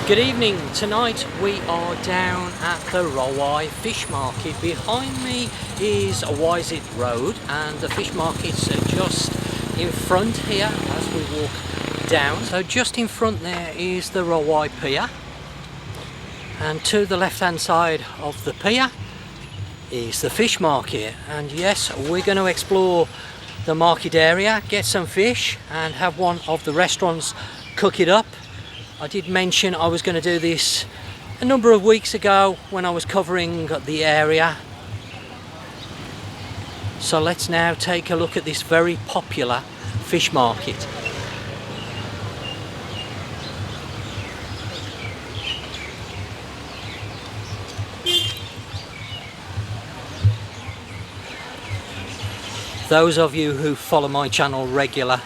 Good evening. Tonight we are down at the Rawai Fish Market. Behind me is a Wisit Road and the fish markets are just in front here as we walk down. So just in front there is the Rawai Pier, and to the left hand side of the pier is the fish market. And yes, we're going to explore the market area, get some fish and have one of the restaurants cook it up. I did mention I was going to do this a number of weeks ago when I was covering the area. So let's now take a look at this very popular fish market. Those of you who follow my channel regular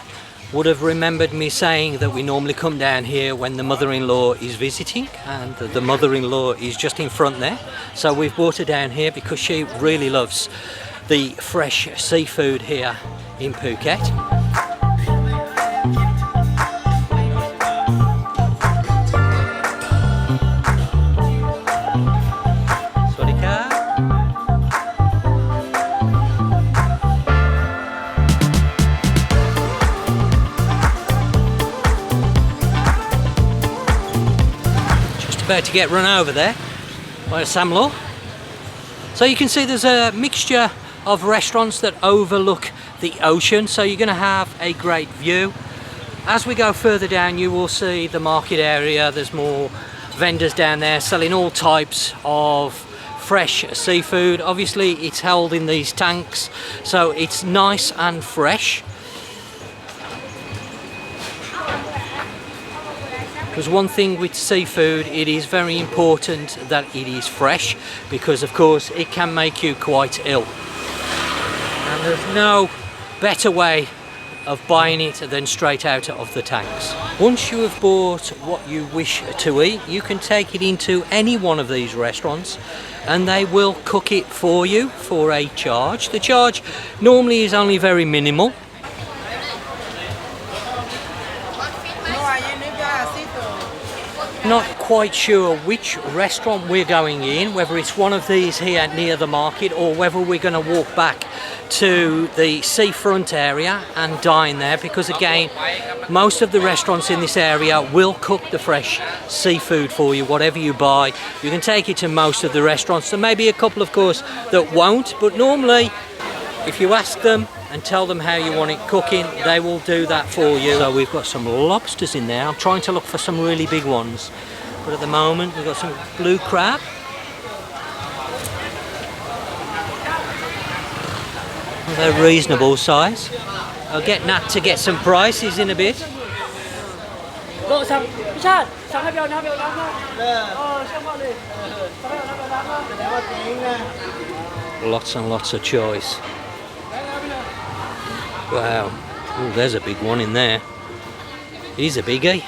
would have remembered me saying that we normally come down here when the mother-in-law is visiting, and the mother-in-law is just in front there. So we've brought her down here because she really loves the fresh seafood here in Phuket. About to get run over there by a Samlaw. So you can see there's a mixture of restaurants that overlook the ocean, so you're going to have a great view. As we go further down you will see the market area. There's more vendors down there selling all types of fresh seafood. Obviously it's held in these tanks, so it's nice and fresh. Because one thing with seafood, it is very important that it is fresh, because of course it can make you quite ill. And there's no better way of buying it than straight out of the tanks. Once you have bought what you wish to eat, you can take it into any one of these restaurants and they will cook it for you for a charge. The charge normally is only very minimal. Not quite sure which restaurant we're going in, whether it's one of these here near the market or whether we're going to walk back to the seafront area and dine there, because again most of the restaurants in this area will cook the fresh seafood for you. Whatever you buy, you can take it to most of the restaurants. There may be a couple of course that won't, but normally if you ask them and tell them how you want it cooking, they will do that for you. So we've got some lobsters in there. I'm trying to look for some really big ones, but at the moment we've got some blue crab. They're reasonable size. I'll get Nat to get some prices in a bit. Lots and lots of choice. Wow, ooh, there's a big one in there. He's a biggie.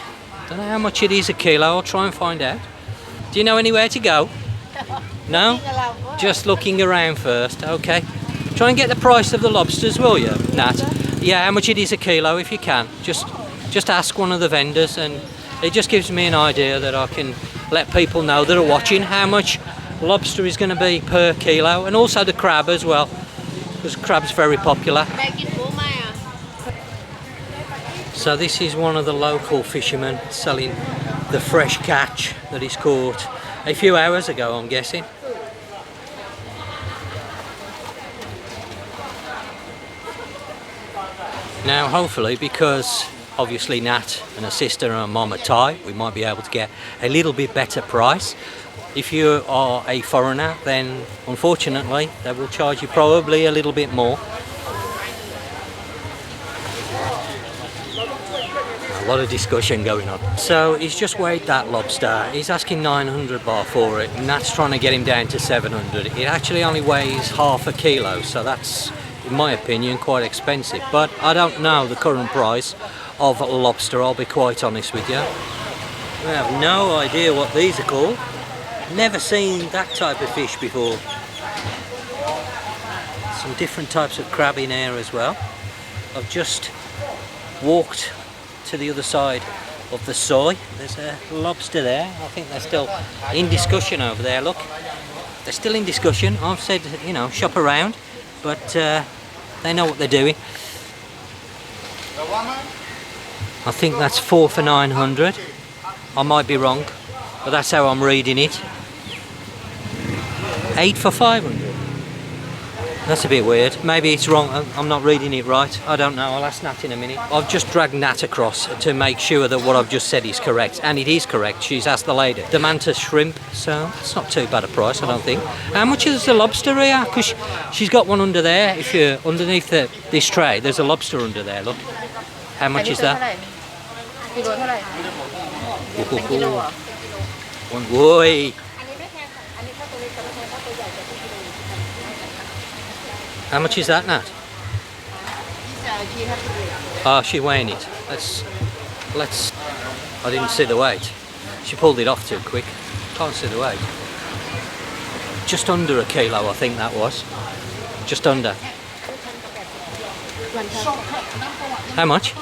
Don't know how much it is a kilo. I'll try and find out. Do you know anywhere to go? No? Just looking around first. Okay. Try and get the price of the lobsters, will you, Nat? Yeah, how much it is a kilo if you can. Just ask one of the vendors, and it just gives me an idea that I can let people know that are watching how much lobster is going to be per kilo, and also the crab as well, because crab's very popular. So this is one of the local fishermen selling the fresh catch that he's caught a few hours ago, I'm guessing. Now hopefully, because obviously Nat and her sister and her mum are Thai, we might be able to get a little bit better price. If you are a foreigner, then unfortunately they will charge you probably a little bit more. A lot of discussion going on. So he's just weighed that lobster. He's asking 900 baht for it, and that's trying to get him down to 700. It actually only weighs half a kilo, so that's, in my opinion, quite expensive. But I don't know the current price of lobster, I'll be quite honest with you. I have no idea what these are called. Never seen that type of fish before. Some different types of crab in here as well. I've just walked to the other side of the soy. There's a lobster there. I think they're still in discussion over there. Look, they're still in discussion. I've said, you know, shop around, but they know what they're doing. I think that's 4 for 900. I might be wrong, but that's how I'm reading it. 8 for 500. That's a bit weird. Maybe it's wrong. I'm not reading it right. I don't know. I'll ask Nat in a minute. I've just dragged Nat across to make sure that what I've just said is correct. And it is correct. She's asked the lady. The manta shrimp. So it's not too bad a price, I don't think. How much is the lobster here? Because she's got one under there. If you're underneath this tray, there's a lobster under there. Look. How much is that? Whoa. How much is that, Nat? Oh, she's weighing it. Let's. I didn't see the weight. She pulled it off too quick. Can't see the weight. Just under a kilo, I think that was. Just under. How much?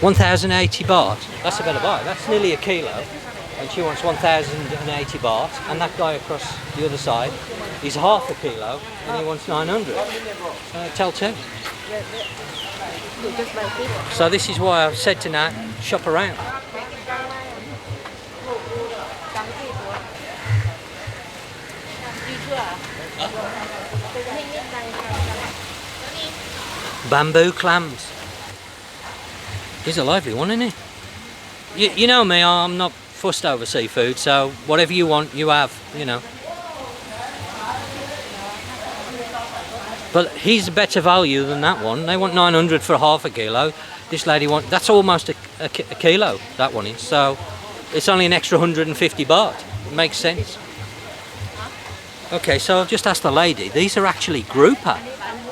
1,080 baht. That's a better buy. That's nearly a kilo. And she wants 1,080 baht. And that guy across the other side is half a kilo and he wants 900. Tell two. So this is why I've said to Nat, shop around. Bamboo clams. He's a lively one, isn't he? You know me, I'm not fussed over seafood, so whatever you want, you have, you know. But he's a better value than that one. They want 900 for half a kilo. This lady wants, that's almost a kilo, that one is. So it's only an extra 150 baht. It makes sense. Okay, so I've just asked the lady. These are actually grouper.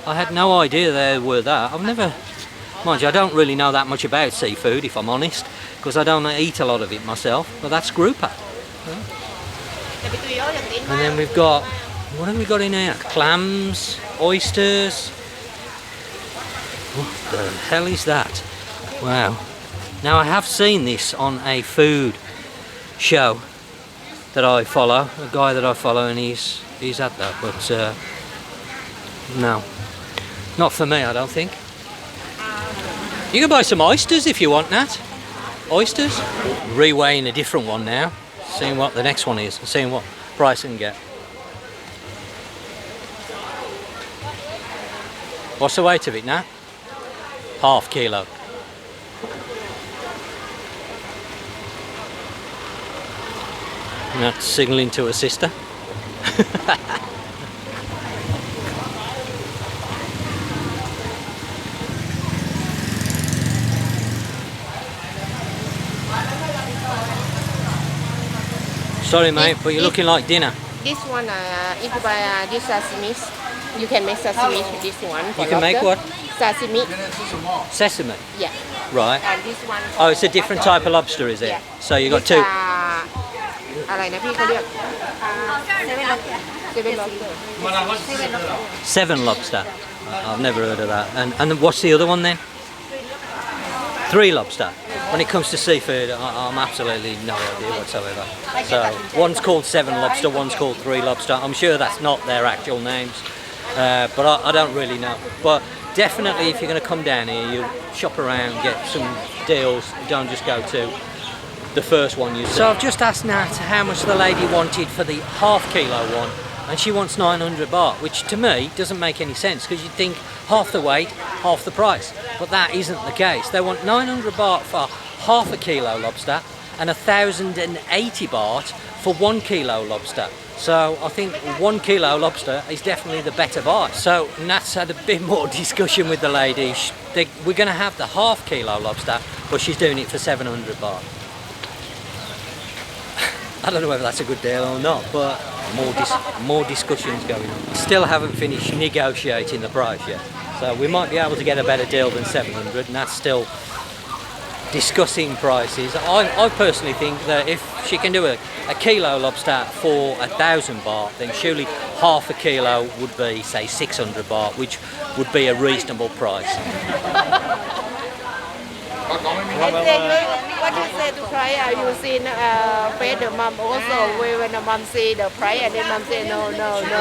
I had no idea they were that. I've never, mind you, I don't really know that much about seafood, if I'm honest, because I don't eat a lot of it myself. But that's grouper. And then we've got, what have we got in here? Clams, oysters. What the hell is that? Wow. Now I have seen this on a food show that I follow, a guy that I follow, and he's at that, but no, not for me, I don't think. You can buy some oysters if you want, Nat. Oysters. Reweighing a different one now, seeing what the next one is, and seeing what price I can get. What's the weight of it, Nat? Half kilo. Nat's signalling to her sister. Sorry mate, but you're looking like dinner. This one, if you buy this sashimi, you can make sashimi with this one. You can make what? Sashimi. Sesame? Yeah. Right. And this one. Oh, it's a different type of lobster, is it? Yeah. So you got two. อะไรนะพี่เขาเรียก Seven lobster. I've never heard of that. And what's the other one then? 3 lobster. When it comes to seafood, I'm absolutely no idea whatsoever. So one's called 7 lobster, one's called 3 lobster. I'm sure that's not their actual names, but I don't really know. But definitely, if you're going to come down here, you shop around, get some deals. Don't just go to the first one you see. So I've just asked Nat how much the lady wanted for the half kilo one, and she wants 900 baht, which to me doesn't make any sense, because you'd think half the weight, half the price, but that isn't the case. They want 900 baht for half a kilo lobster and 1,080 baht for 1 kilo lobster. So I think 1 kilo lobster is definitely the better buy. So Nat's had a bit more discussion with the lady. We're going to have the half kilo lobster, but she's doing it for 700 baht. I don't know whether that's a good deal or not, but more discussions going on. Still haven't finished negotiating the price yet, so we might be able to get a better deal than 700, and that's still discussing prices. I personally think that if she can do a kilo lobster for 1,000 baht, then surely half a kilo would be, say, 600 baht, which would be a reasonable price. Exactly. What you say to price? You seen face the mom also when the mom see the price and then mom say no, no, no.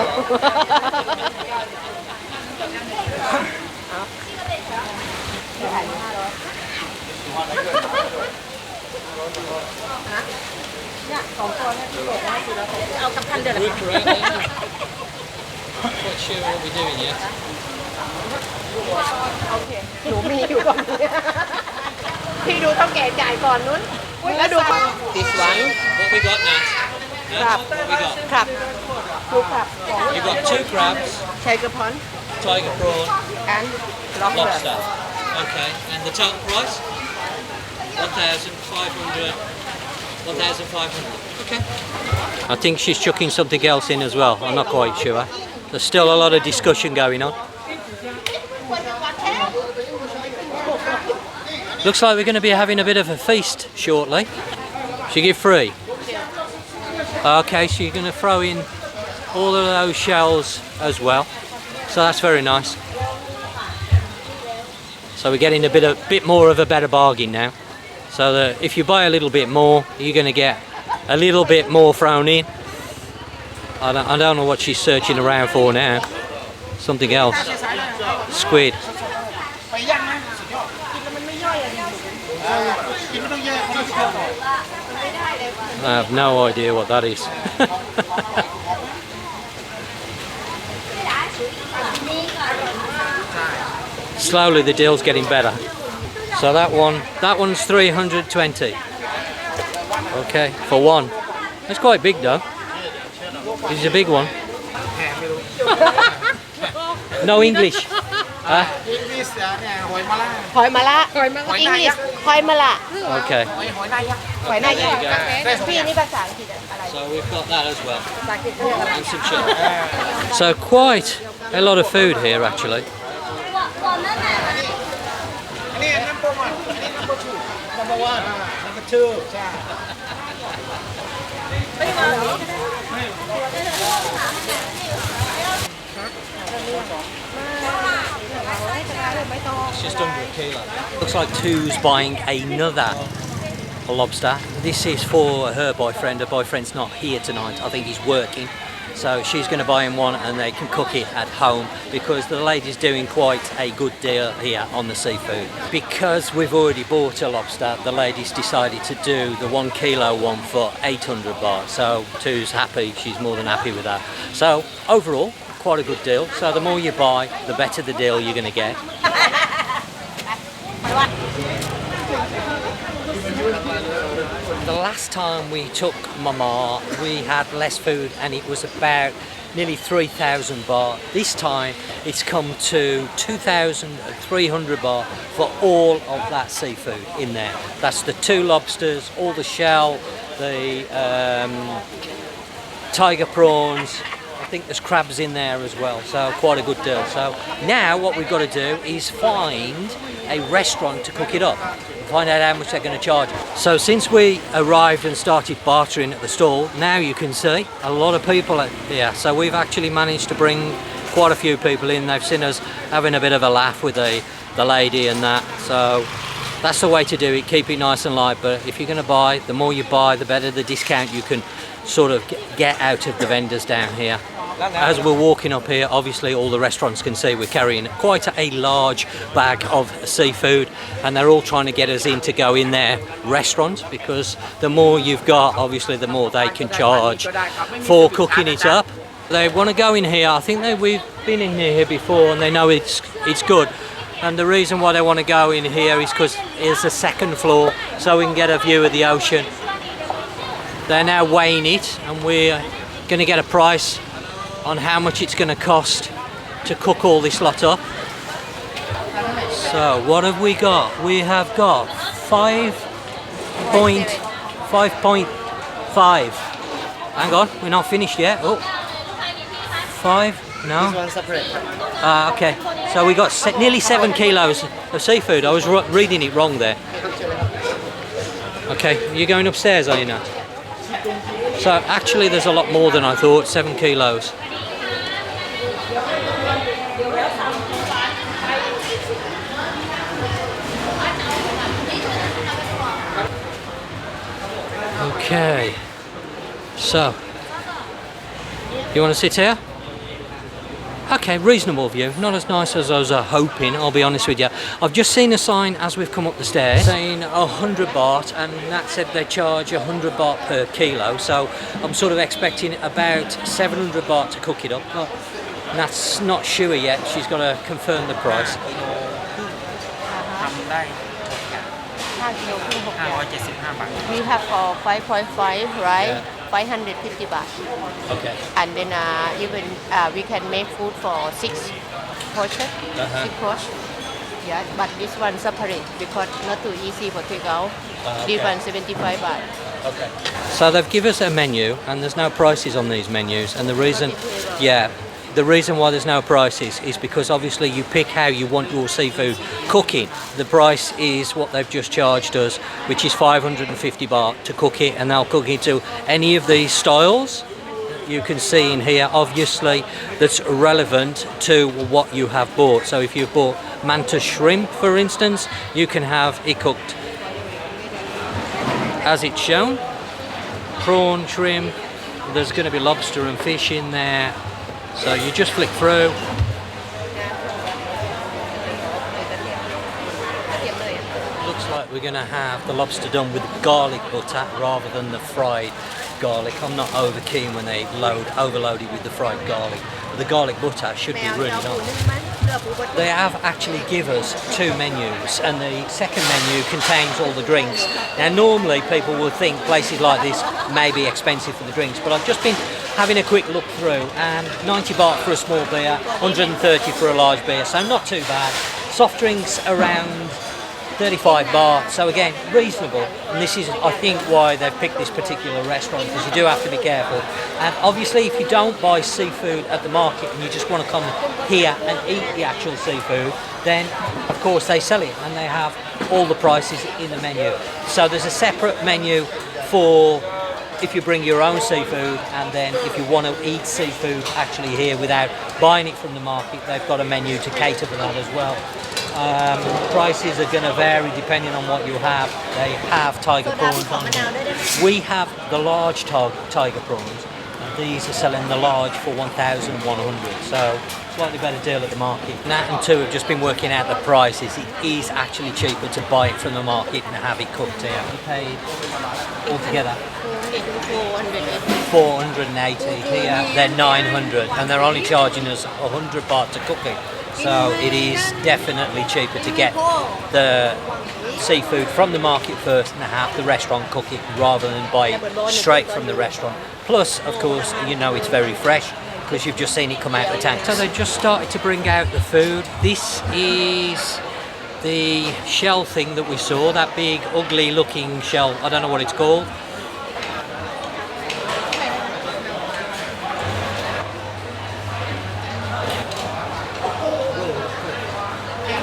เนี่ย2ตัวเนี่ยที่บอกว่าคือเราเอากับพันเดือนละ We're correct, yeah. Not quite sure what we're doing yet. โอเคหนูมีอยู่ก่อนพี่ดูต้องแก่จ่ายก่อนนู้นแล้วดู This one, what we got now? ครับ What we got? ครับดูครับ You've got 2 crabs, ใช้กระพอน tiger prawn, and lobster lobster. Okay, and the total price? 1,500. 1,500. Okay. I think she's chucking something else in as well. I'm not quite sure. There's still a lot of discussion going on. Looks like we're going to be having a bit of a feast shortly. She give 3. Okay, so you're going to throw in all of those shells as well. So that's very nice. So we're getting a bit more of a better bargain now. So that if you buy a little bit more, you're going to get a little bit more thrown in. I don't know what she's searching around for now. Something else. Squid. I have no idea what that is. Slowly the deal's getting better. So that one's 320. Okay, for one. It's quite big though. This is a big one. No English. หอยมะระ English หอยมะระ Okay. หอยนางรมพี่นี่ภาษาอังกฤษอะไร So we've got that as well. ภาษาอังกฤษเรียกอะไร And some chili. So quite a lot of food here actually. Number 1, number 2. It's just under a kilo. Looks like Two's buying another lobster. This is for her boyfriend. Her boyfriend's not here tonight. I think he's working. So she's going to buy him one and they can cook it at home because the lady's doing quite a good deal here on the seafood. Because we've already bought a lobster, the lady's decided to do the 1 kilo one for 800 baht. So Two's happy, she's more than happy with that. So overall, quite a good deal. So the more you buy, the better the deal you're going to get. The last time we took Mama, we had less food and it was about nearly 3,000 baht. This time it's come to 2,300 baht for all of that seafood in there. That's the 2 lobsters, all the shell, the tiger prawns. I think there's crabs in there as well, so quite a good deal. So now what we've got to do is find a restaurant to cook it up. Find out how much they're going to charge us. So since we arrived and started bartering at the stall, now you can see a lot of people here. So we've actually managed to bring quite a few people in. They've seen us having a bit of a laugh with the lady and that. So that's the way to do it, keep it nice and light. But if you're going to buy, the more you buy, the better the discount you can sort of get out of the vendors down here. As we're walking up here, obviously all the restaurants can see we're carrying quite a large bag of seafood and they're all trying to get us in to go in their restaurant because the more you've got, obviously the more they can charge for cooking it up. They want to go in here. I think we've been in here before and they know it's good. And the reason why they want to go in here is because it's the second floor so we can get a view of the ocean. They're now weighing it and we're going to get a price on how much it's going to cost to cook all this lot up. So what have we got? We have got 5.5. Hang on, we're not finished yet. Oh, 5, no. This one separate. Okay, so we got nearly 7 kilos of seafood. I was reading it wrong there. Okay, you're going upstairs, are you now? So actually there's a lot more than I thought, 7 kilos. Okay, so you want to sit here? Okay, reasonable view. Not as nice as I was hoping, I'll be honest with you. I've just seen a sign as we've come up the stairs saying 100 baht, and that said they charge 100 baht per kilo. So I'm sort of expecting about 700 baht to cook it up. But that's not sure yet. She's got to confirm the price. ทำได้5 กิโลครึ่ง6 575 บาท We have 5.5, right? Yeah. 550 baht. Okay. And then even we can make food for 6 portion, 6 portion. Yeah, but this one separate because not too easy for takeout. This one 75 baht. Okay. So they've given us a menu, and there's no prices on these menus, and the reason, the reason why there's no prices is because obviously you pick how you want your seafood cooking. The price is what they've just charged us, which is 550 baht to cook it, and they'll cook it to any of these styles you can see in here, obviously, that's relevant to what you have bought. So if you've bought manta shrimp, for instance, you can have it cooked as it's shown. Prawn, shrimp, there's going to be lobster and fish in there. So you just flick through. Looks like we're going to have the lobster done with garlic butter rather than the fried garlic. I'm not over keen when they overload it with the fried garlic. But the garlic butter should be really nice. They have actually given us 2 menus, and the second menu contains all the drinks. Now normally people would think places like this may be expensive for the drinks, but I've just been having a quick look through, and 90 baht for a small beer, 130 for a large beer, so not too bad. Soft drinks around 35 baht, so again reasonable, and this is I think why they've picked this particular restaurant, because you do have to be careful. And obviously if you don't buy seafood at the market and you just want to come here and eat the actual seafood, then of course they sell it and they have all the prices in the menu. So there's a separate menu for if you bring your own seafood, and then if you want to eat seafood actually here without buying it from the market, they've got a menu to cater for that as well. Prices are going to vary depending on what you have. They have tiger prawns on here. We have the large tiger prawns, and these are selling the large for 1,100, so slightly better deal at the market. Nat and two have just been working out the prices. It is actually cheaper to buy it from the market and have it cooked here. We paid altogether 480 here, they're 900, and they're only charging us 100 baht to cook it. So it is definitely cheaper to get the seafood from the market first and have the restaurant cook it rather than buy it straight from the restaurant. Plus, of course, you know it's very fresh because you've just seen it come out of the tank. So they just started to bring out the food. This is the shell thing that we saw, that big ugly looking shell. I don't know what it's called.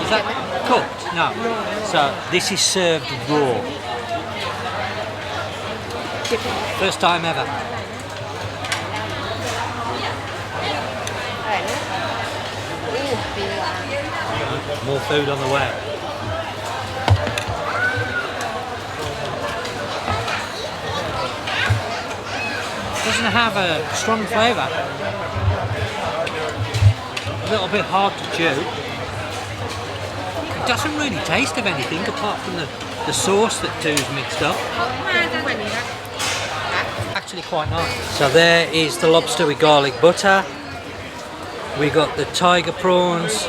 Is that cooked? No. So this is served raw. First time ever. More food on the way. Doesn't have a strong flavour. A little bit hard to chew. It doesn't really taste of anything apart from the sauce that two's mixed up. Actually quite nice. So there is the lobster with garlic butter. We got the tiger prawns.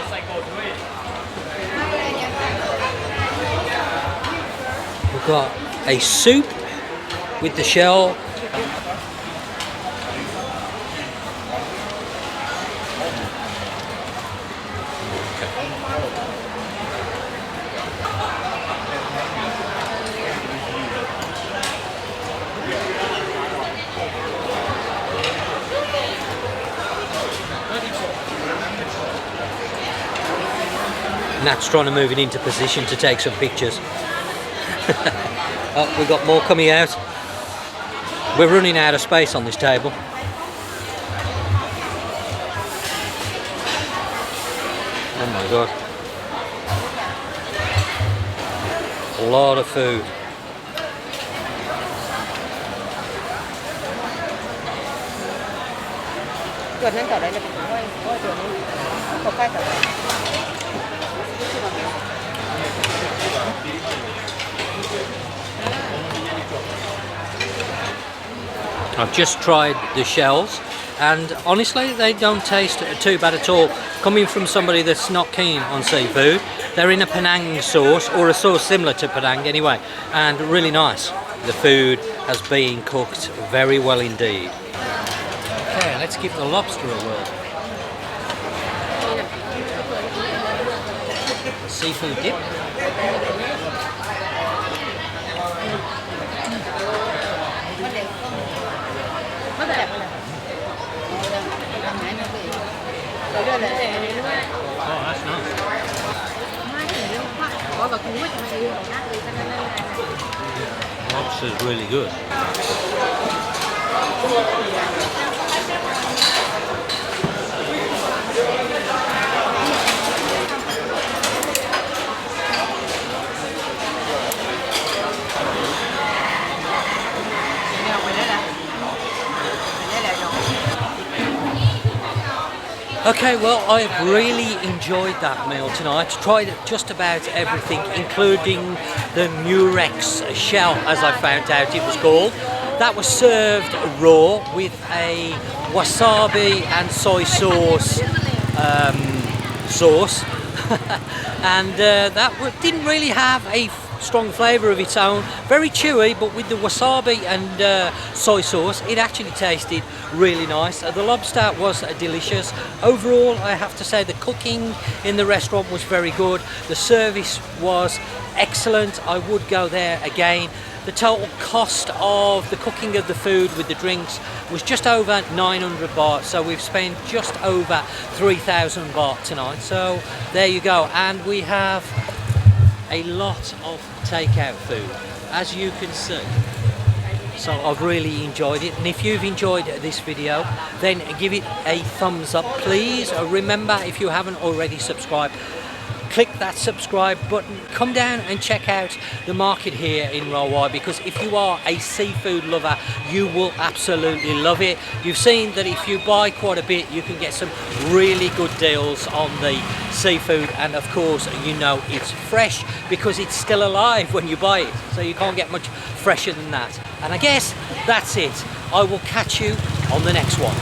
We've got a soup with the shell. Nat's trying to move it into position to take some pictures. Oh, we've got more coming out. We're running out of space on this table. Oh my god. A lot of food. ตัวนั้นต่อได้เลยเป็นห้อยตัวนี้เขาใกล้ต่อได้ I've just tried the shells and honestly they don't taste too bad at all. Coming from somebody that's not keen on seafood, they're in a Penang sauce or a sauce similar to Penang anyway, and really nice. The food has been cooked very well indeed. Okay, let's give the lobster a whirl. Seafood dip. Oh, that's nice. Lobster's really good. Okay, well, I've really enjoyed that meal tonight. Tried just about everything, including the Murex shell, as I found out it was called. That was served raw with a wasabi and soy sauce and that didn't really have a strong flavour of its own. Very chewy, but with the wasabi and soy sauce, it actually tasted really nice. The lobster was delicious. Overall, I have to say the cooking in the restaurant was very good. The service was excellent. I would go there again. The total cost of the cooking of the food with the drinks was just over 900 baht, so we've spent just over 3,000 baht tonight. So there you go, and we have a lot of takeout food, as you can see. So I've really enjoyed it, and if you've enjoyed this video, then give it a thumbs up, please. Remember, if you haven't already subscribed, click that subscribe button. Come down and check out the market here in Rawai, because if you are a seafood lover, you will absolutely love it. You've seen that if you buy quite a bit, you can get some really good deals on the seafood, and of course you know it's fresh because it's still alive when you buy it, so you can't get much fresher than that. And I guess that's it. I will catch you on the next one.